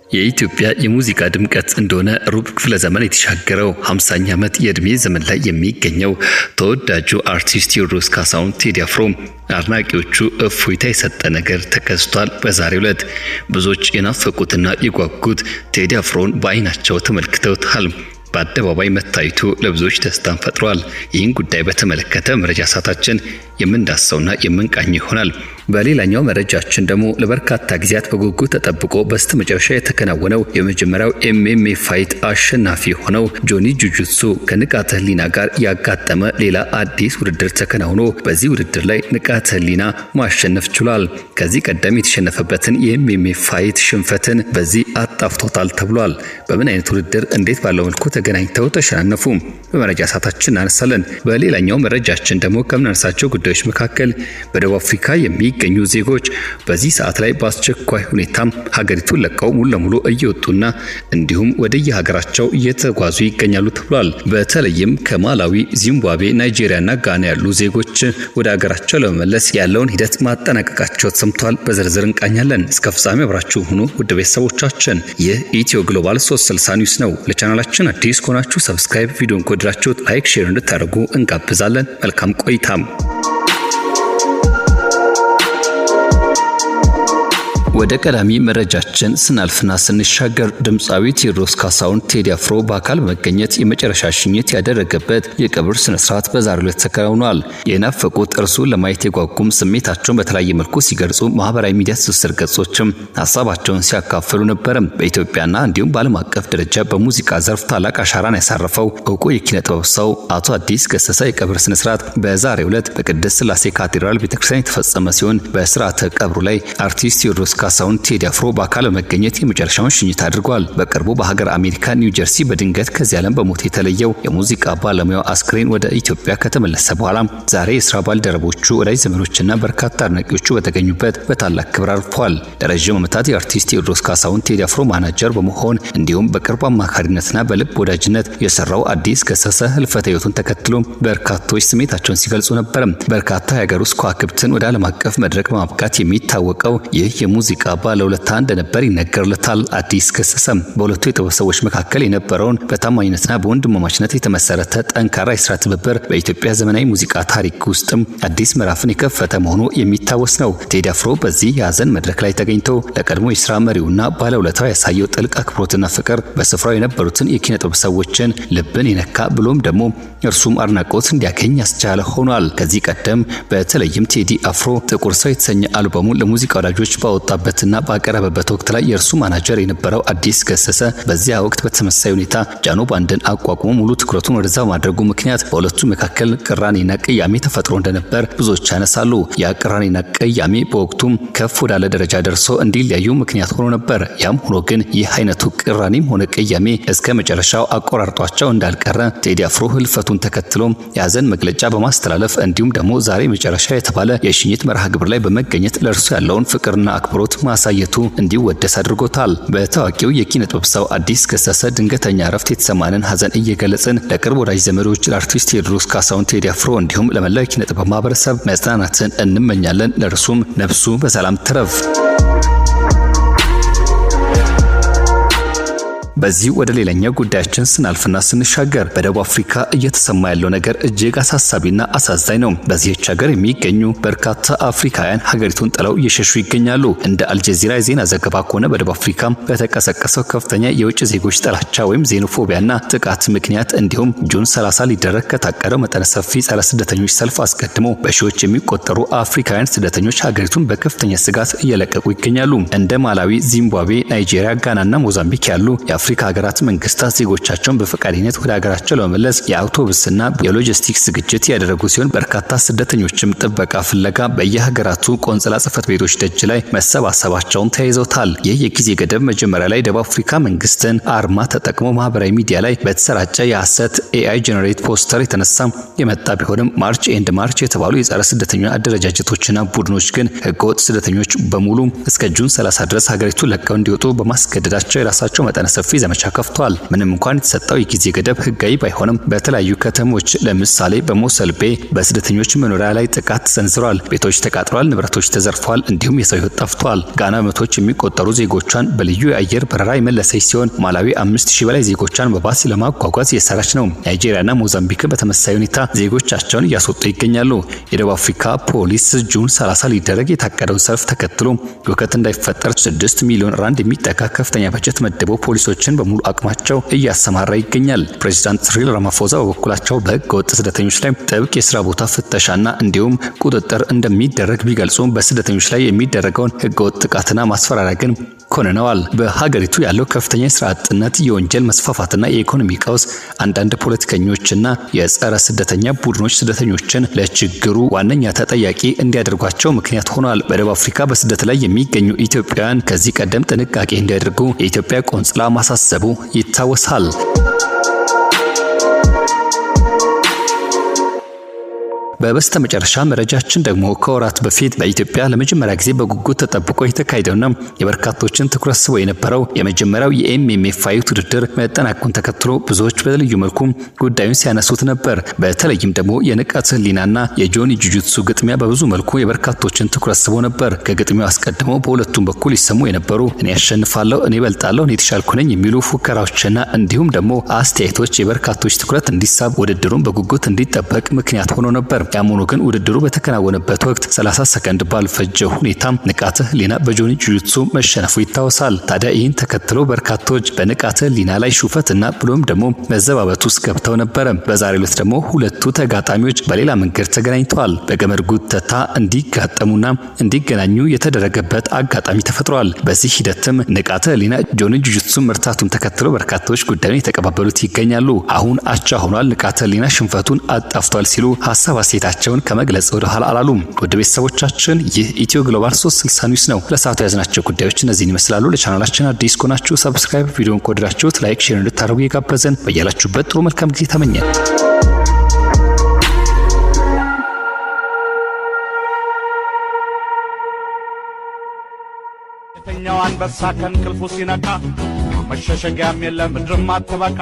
የኢትዮጵያ የሙዚቃ ድምቀት እንደሆነ ሩብ ክፍለ ዘመን የተሻገረው 50ኛ ዓመት የእድሜ ዘመን ላይ የሚገኘው ተወዳጁ አርቲስት ቴዎድሮስ ካሳሁን ቴዲ አፍሮ አድናቂዎቹ እፎይታ የሰጠ ነገር ተከስቷል። በዛሬው ዕለት ብዙዎች የናፈቁትና የጓጉት ቴዲ አፍሮን በአይናቸው ተመልክተውታል። በአደባባይ መታየቱ ለብዙዎች ደስታን ፈጥሯል። ይህን ጉዳይ በተመለከተ መረጃ ሰዓታችን የምንዳስሰውና የምንቃኝ ይሆናል። በሌላኛው መረጃችን ደግሞ ለበርካታ ጊዜያት በጉጉት ተጠብቆ በስተመጨረሻ የተከናወነው የመጀመሪያው ኤምኤምኤ ፋይት አሸናፊ ሆነው ጆኒ ጁጁትሱ ከንቃተ ህሊና ጋር ያጋጠመ ሌላ አዲስ ውድድር ተከናውኖ በዚህ ውድድር ላይ ንቃተ ህሊና ማሸነፍ ችሏል። ከዚህ ቀደም የተሸነፈበትን የኤምኤምኤ ፋይት ሽንፈትን በዚህ አጣፍቶታል ተብሏል። በምን አይነት ውድድር እንዴት ባለው መልኩ ተገናኝተው ተሸናነፉ? በመረጃ ሰዓታችን እናነሳለን። በሌላኛው መረጃችን ደግሞ ከምናነሳቸው ጉዳዮች መካከል በደቡብ አፍሪካ የሚገኙ ዜጎች በዚህ ሰዓት ላይ በአስቸኳይ ሁኔታም ሀገሪቱን ለቀው ሙሉ ለሙሉ እየወጡና እንዲሁም ወደ የሀገራቸው እየተጓዙ ይገኛሉ ተብሏል። በተለይም ከማላዊ፣ ዚምባብዌ፣ ናይጄሪያና ጋና ያሉ ዜጎች ወደ ሀገራቸው ለመመለስ ያለውን ሂደት ማጠናቀቃቸው ተሰምቷል። በዝርዝር እንቃኛለን። እስከ ፍጻሜ አብራችሁ ሁኑ ውድ ቤተሰቦቻችን። ይህ ኢትዮ ግሎባል 360 ኒውስ ነው። ለቻናላችን አዲስ ከሆናችሁ ሰብስክራይብ፣ ቪዲዮን ከወደዳችሁት ላይክ፣ ሼር እንድታደርጉ እንጋብዛለን። መልካም ቆይታም። ወደ ቀዳሚ መረጃችን ስናልፍና ስንሻገር ድምጻዊ ቴዎድሮስ ካሳሁን ቴዲ አፍሮ በአካል በመገኘት የመጨረሻ ሽኝት ያደረገበት የቀብር ስነ ስርዓት በዛሬው ዕለት ተከናውኗል። የናፈቁት እርሱን ለማየት የጓጉም ስሜታቸውን በተለያየ መልኩ ሲገልጹ ማህበራዊ ሚዲያ ትስስር ገጾችም ሀሳባቸውን ሲያካፍሉ ነበር። በኢትዮጵያና እንዲሁም በዓለም አቀፍ ደረጃ በሙዚቃ ዘርፍ ታላቅ አሻራን ያሳረፈው እውቁ የኪነ ጥበብ ሰው አቶ አዲስ ገሰሰ የቀብር ስነ ስርዓት በዛሬው ዕለት በቅድስት ሥላሴ ካቴድራል ቤተክርስቲያን የተፈጸመ ሲሆን በስርዓተ ቀብሩ ላይ አርቲስት ቴዎድሮስ ካሳሁን ቴዲ አፍሮ በአካል በመገኘት የመጨረሻውን ሽኝት አድርጓል። በቅርቡ በሀገር አሜሪካ ኒው ጀርሲ በድንገት ከዚህ ዓለም በሞት የተለየው የሙዚቃ ባለሙያው አስክሬን ወደ ኢትዮጵያ ከተመለሰ በኋላ ዛሬ የሥራ ባልደረቦቹ፣ ወዳጅ ዘመዶችና በርካታ አድናቂዎቹ በተገኙበት በታላቅ ክብር አርፏል። ለረጅም ዓመታት የአርቲስት ቴዎድሮስ ካሳሁን ቴዲ አፍሮ ማናጀር በመሆን እንዲሁም በቅርብ አማካሪነትና በልብ ወዳጅነት የሰራው አዲስ ገሰሰ ህልፈተ ህይወቱን ተከትሎ በርካቶች ስሜታቸውን ሲገልጹ ነበር። በርካታ የሀገር ውስጥ ከዋክብትን ወደ ዓለም አቀፍ መድረክ በማብቃት የሚታወቀው ይህ የሙዚቃ ባለውለታ እንደነበር ይነገርለታል። አዲስ ገሰሰ በሁለቱ የጥበብ ሰዎች መካከል የነበረውን በታማኝነትና በወንድማማችነት የተመሰረተ ጠንካራ የስራ ትብብር በኢትዮጵያ ዘመናዊ ሙዚቃ ታሪክ ውስጥም አዲስ ምዕራፍን የከፈተ መሆኑ የሚታወስ ነው። ቴዲ አፍሮ በዚህ የሀዘን መድረክ ላይ ተገኝቶ ለቀድሞ የስራ መሪውና ባለውለታው ያሳየው ጥልቅ አክብሮትና ፍቅር በስፍራው የነበሩትን የኪነ ጥበብ ሰዎችን ልብን የነካ ብሎም ደግሞ እርሱም አድናቆት እንዲያገኝ ያስቻለ ሆኗል። ከዚህ ቀደም በተለይም ቴዲ አፍሮ ጥቁር ሰው የተሰኘ አልበሙን ለሙዚቃ ወዳጆች ባወጣበት እና ባቀረበበት ወቅት ላይ የእርሱ ማናጀር የነበረው አዲስ ገሰሰ በዚያ ወቅት በተመሳሳይ ሁኔታ ጃኖ ባንድን አቋቁሞ ሙሉ ትኩረቱን ወደዛ ማድረጉ ምክንያት በሁለቱ መካከል ቅራኔና ቅያሜ ተፈጥሮ እንደነበር ብዙዎች ያነሳሉ። ያ ቅራኔና ቅያሜ በወቅቱም ከፍ ወዳለ ደረጃ ደርሶ እንዲለያዩ ምክንያት ሆኖ ነበር። ያም ሆኖ ግን ይህ አይነቱ ቅራኔም ሆነ ቅያሜ እስከ መጨረሻው አቆራርጧቸው እንዳልቀረ ቴዲ አፍሮ ህልፈቱን ተከትሎ የሀዘን መግለጫ በማስተላለፍ እንዲሁም ደግሞ ዛሬ መጨረሻ የተባለ የሽኝት መርሃ ግብር ላይ በመገኘት ለእርሱ ያለውን ፍቅርና አክብሮት ማሳየቱ እንዲወደስ አድርጎታል። በታዋቂው የኪነ ጥበብ ሰው አዲስ ገሰሰ ድንገተኛ እረፍት የተሰማንን ሀዘን እየገለጽን ለቅርብ ወዳጅ ዘመዶች፣ ለአርቲስት ቴዎድሮስ ካሳሁን ቴዲ አፍሮ እንዲሁም ለመላው የኪነ ጥበብ ማህበረሰብ መጽናናትን እንመኛለን። ለእርሱም ነፍሱ በሰላም ትረፍ። በዚህ ወደ ሌላኛው ጉዳያችን ስናልፍና ስንሻገር በደቡብ አፍሪካ እየተሰማ ያለው ነገር እጅግ አሳሳቢና አሳዛኝ ነው። በዚህች ሀገር የሚገኙ በርካታ አፍሪካውያን ሀገሪቱን ጥለው እየሸሹ ይገኛሉ። እንደ አልጀዚራ የዜና ዘገባ ከሆነ በደቡብ አፍሪካ በተቀሰቀሰው ከፍተኛ የውጭ ዜጎች ጥላቻ ወይም ዜኖፎቢያና ጥቃት ምክንያት እንዲሁም ጁን 30 ሊደረግ ከታቀደው መጠነ ሰፊ ጸረ ስደተኞች ሰልፍ አስቀድሞ በሺዎች የሚቆጠሩ አፍሪካውያን ስደተኞች ሀገሪቱን በከፍተኛ ስጋት እየለቀቁ ይገኛሉ። እንደ ማላዊ፣ ዚምባብዌ፣ ናይጄሪያ፣ ጋናና ሞዛምቢክ ያሉ የአፍሪካ ሀገራት መንግስታት ዜጎቻቸውን በፈቃደኝነት ወደ ሀገራቸው ለመመለስ የአውቶቡስና የሎጂስቲክስ ዝግጅት ያደረጉ ሲሆን በርካታ ስደተኞችም ጥበቃ ፍለጋ በየሀገራቱ ቆንጽላ ጽሕፈት ቤቶች ደጅ ላይ መሰባሰባቸውን ተያይዘውታል። ይህ የጊዜ ገደብ መጀመሪያ ላይ ደቡብ አፍሪካ መንግስትን አርማ ተጠቅሞ ማህበራዊ ሚዲያ ላይ በተሰራጨ የሐሰት ኤአይ ጀነሬት ፖስተር የተነሳ የመጣ ቢሆንም ማርች ኤንድ ማርች የተባሉ የጸረ ስደተኞች አደረጃጀቶችና ቡድኖች ግን ህገወጥ ስደተኞች በሙሉ እስከ ጁን 30 ድረስ ሀገሪቱን ለቀው እንዲወጡ በማስገደዳቸው የራሳቸው መጠነ ሰፊ ዘመቻ ከፍቷል። ምንም እንኳን የተሰጠው የጊዜ ገደብ ህጋዊ ባይሆንም በተለያዩ ከተሞች ለምሳሌ በሞሰል ቤ በስደተኞች መኖሪያ ላይ ጥቃት ተሰንዝሯል። ቤቶች ተቃጥለዋል፣ ንብረቶች ተዘርፈዋል፣ እንዲሁም የሰው ህይወት ጠፍቷል። ጋና መቶዎች የሚቆጠሩ ዜጎቿን በልዩ የአየር በረራ የመለሰች ሲሆን ማላዊ 5000 በላይ ዜጎቿን በባስ ለማጓጓዝ እየሰራች ነው። ናይጄሪያና ሞዛምቢክ በተመሳሳይ ሁኔታ ዜጎቻቸውን እያስወጡ ይገኛሉ። የደቡብ አፍሪካ ፖሊስ ጁን 30 ሊደረግ የታቀደውን ሰልፍ ተከትሎ ሁከት እንዳይፈጠር 6 ሚሊዮን ራንድ የሚጠጋ ከፍተኛ በጀት መድበው ፖሊሶችን በሙሉ አቅማቸው እያሰማራ ይገኛል። ፕሬዝዳንት ሲሪል ራማፎዛ በበኩላቸው በህገ ወጥ ስደተኞች ላይ ጥብቅ የስራ ቦታ ፍተሻና እንዲሁም ቁጥጥር እንደሚደረግ ቢገልጹም በስደተኞች ላይ የሚደረገውን ህገ ወጥ ጥቃትና ማስፈራሪያ ግን ኮንነዋል። በሀገሪቱ ያለው ከፍተኛ የስራ አጥነት፣ የወንጀል መስፋፋትና የኢኮኖሚ ቀውስ አንዳንድ ፖለቲከኞችና የጸረ ስደተኛ ቡድኖች ስደተኞችን ለችግሩ ዋነኛ ተጠያቂ እንዲያደርጓቸው ምክንያት ሆኗል። በደቡብ አፍሪካ በስደት ላይ የሚገኙ ኢትዮጵያውያን ከዚህ ቀደም ጥንቃቄ እንዲያደርጉ የኢትዮጵያ ቆንስላ ማሳሰቡ ይታወሳል። በበስተመጨረሻ መረጃችን ደግሞ ከወራት በፊት በኢትዮጵያ ለመጀመሪያ ጊዜ በጉጉት ተጠብቆ የተካሄደውና የበርካቶችን ትኩረት ስቦ የነበረው የመጀመሪያው የኤምኤምኤፍ ውድድር መጠናቀቁን ተከትሎ ብዙዎች በልዩ መልኩ ጉዳዩን ሲያነሱት ነበር። በተለይም ደግሞ የንቃተ ህሊናና የጆኒ ጁጁትሱ ግጥሚያ በብዙ መልኩ የበርካቶችን ትኩረት ስቦ ነበር። ከግጥሚያው አስቀድሞ በሁለቱም በኩል ይሰሙ የነበሩ እኔ ያሸንፋለሁ፣ እኔ በልጣለሁ፣ እኔ የተሻልኩ ነኝ የሚሉ ፉከራዎችና እንዲሁም ደግሞ አስተያየቶች የበርካቶች ትኩረት እንዲሳብ ውድድሩን በጉጉት እንዲጠበቅ ምክንያት ሆኖ ነበር። ያሞኑ ግን ውድድሩ በተከናወነበት ወቅት 30 ሰከንድ ባልፈጀ ሁኔታ ንቃተ ህሊና በጆኒ ጁጁትሱ መሸነፉ ይታወሳል። ታዲያ ይህን ተከትሎ በርካቶች በንቃተ ህሊና ላይ ሹፈትና ብሎም ደግሞ መዘባበቱ ውስጥ ገብተው ነበር። በዛሬው ዕለት ደግሞ ሁለቱ ተጋጣሚዎች በሌላ መንገድ ተገናኝተዋል። በገመድ ጉተታ እንዲጋጠሙና እንዲገናኙ የተደረገበት አጋጣሚ ተፈጥሯል። በዚህ ሂደትም ንቃተ ህሊና ጆኒ ጁጁትሱ መርታቱን ተከትሎ በርካቶች ጉዳዩን የተቀባበሉት ይገኛሉ። አሁን አቻ ሆኗል፣ ንቃተ ህሊና ሽንፈቱን አጣፍቷል ሲሉ ሀሳብ አስተያየታቸውን ከመግለጽ ወደ ኋላ አላሉም። ወደ ቤተሰቦቻችን ይህ ኢትዮ ግሎባል 360 ኒውስ ነው። ለሰዓቱ ያዝናቸው ጉዳዮች እነዚህን ይመስላሉ። ለቻናላችን አዲስ ከሆናችሁ ሰብስክራይብ፣ ቪዲዮን ከወደዳችሁት ላይክ፣ ሼር እንድታደርጉ የጋበዘን በያላችሁበት ጥሩ መልካም ጊዜ ተመኘን። የተኛው አንበሳ ከእንቅልፉ ሲነቃ መሸሸጊያም የለም ምድርም አትበቃ።